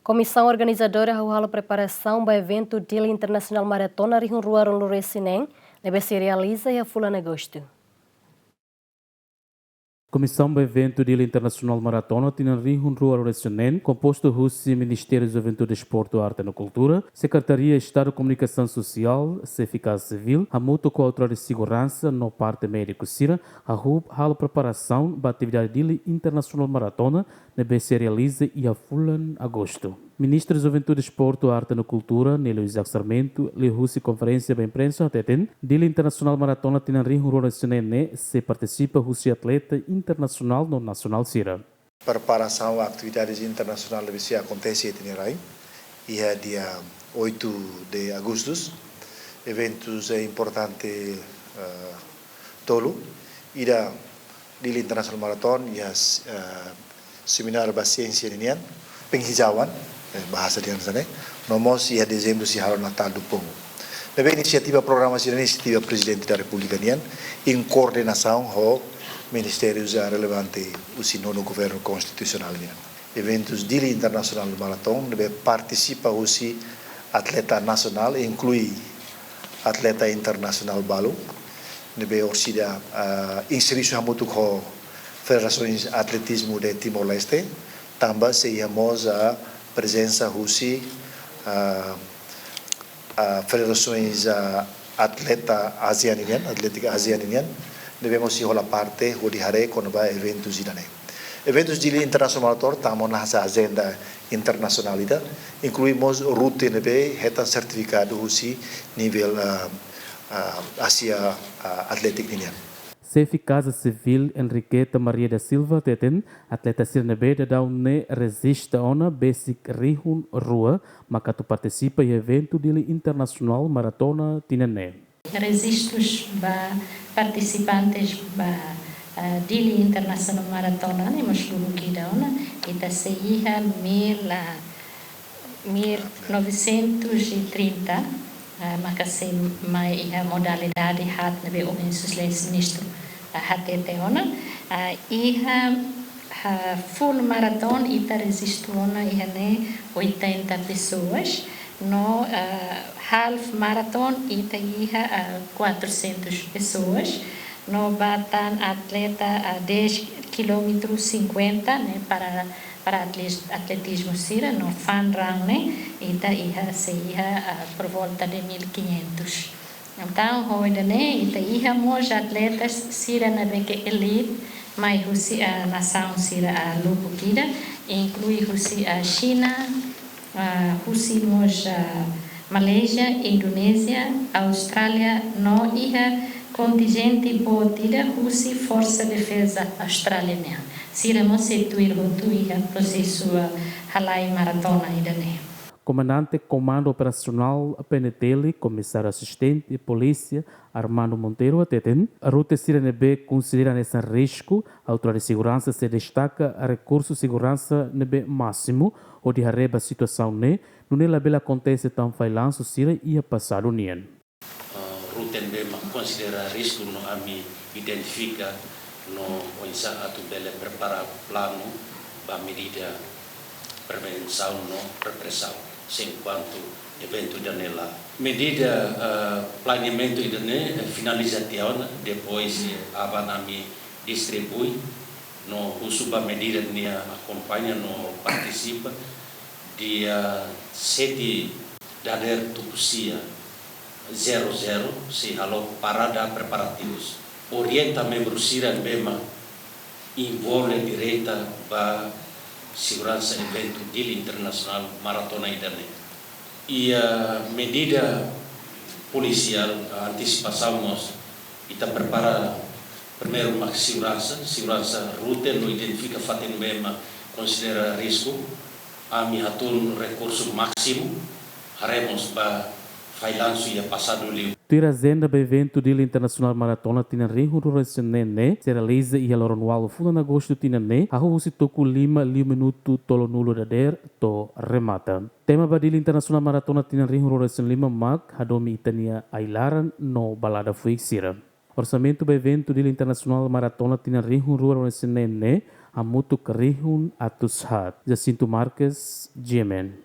Comissão organizadora a preparação do evento Dia Internacional Maratona Rihun Ruaron Luresinen, deve se realiza em Fulano Agosto. Comissão do evento Dia Internacional Maratona tinha Rihun Ruaron composto do Ministério da Juventude, Desporto, Arte e Cultura, Secretaria de Estado de Comunicação Social, Eficácia Civil, a Mútua com a Autoridade de Segurança, no parte médico Cira, a preparação da atividade Dia Internacional Maratona, deve se realiza em Fulano Agosto. Ministro da Juventude, Desporto, Arte e Cultura, Nélio Isaac Sarmento, lhe conferência da imprensa até Dia Internacional Maratona tinha Rihun Ruaron se participa o atleta internacional no Nacional Cira. Preparação a atividades internacionais vai acontecer em dia 8 de agosto. Eventos importantes tolo. Ida Dia Internacional Maratona e seminar da ciência nian penghijauan bahasa di sana. Nomos ia dezembro si halo Natal do Povo. Nebe inisiativa programação inisiativa presidente da República nian em coordenação com ministérios relevantes no governo constitucional nian. Eventos Dia Internacional Maratona nebe participa aussi atleta nacional inclui atleta internacional balu. Nebe orsida inserição muito com Federações Atletismo de Timor-Leste, também seríamos a presença russa, Federações Atlética Asianian, devemos ir a parte de Hare quando vai eventos idane. Eventos de internacional estamos na agenda internacional, incluímos ruta nebe heta certificado russo nível Ásia Atlético nian. Eficácia Civil Enriqueta Maria da Silva teten atleta Sirnebe da une resiste ona basic Rihun Rua, maka tu participa em evento Dia Internacional Maratona tinene. Resistos participantes Dia Internacional Maratona nemos luki da ona ita seia 1930 maka se mai a modalidade hat nebe omensus leis ministro hatete ona iha full marathon ita resisto ona iha ne 80 pessoas no half marathon ita iha 400 pessoas no batan atleta 10 km 50 né para atletismo Cira no fan rang né ita iha se iha por volta de 1500. Então hoje né ita iha mos atletas Cira na beke elite mai husi a nação Cira a lupo kira inclui husi a China husi mos Malaysia, Indonésia, Austrália no iha contingente botira husi força defesa australiana. Cira mo situir hotu iha processo halai maratona idane. Comandante Comando Operacional PNTL, Comissário Assistente de Polícia Armando Monteiro ateten, a ruta Cira-NB considera nesse risco, a autoridade de segurança se destaca a recurso de segurança NB máximo, onde arreba a situação ne, não é labela acontece tão failanço Cira e a passado nien. Ruta NB considera risco no ami identifica no onsa atu bele prepara plano ba medida prevenção no repressão enquanto evento danela medida planeamento idane finalização depois avanami distribui no usuba medida nia acompanha no participa dia 7 dader tupusia 00 se halo parada preparativos orienta membro Cira bema envolve direta ba segurança evento Dia Internacional Maratona idane. E a medida policial, a antecipação nós está prepara primeiro uma segurança ruta não identifica fato mesmo considera risco a minha turno recurso máximo haremos para failanço e passado livre. Tira agenda do evento Dia Internacional Maratona tinha Rihun Ruaron se realiza e ela anual Fulano Agosto tinha ne a rua se toco lima minuto tolo nulo da der to remata. Tema do Dia Internacional Maratona tinha Rihun Ruaron lima mag hadomi itania ailaran no balada foi Cira. Orçamento do evento Dia Internacional Maratona tinha Rihun Ruaron ne a mutu kerihun atus hat. Jacinto Marques, GMN.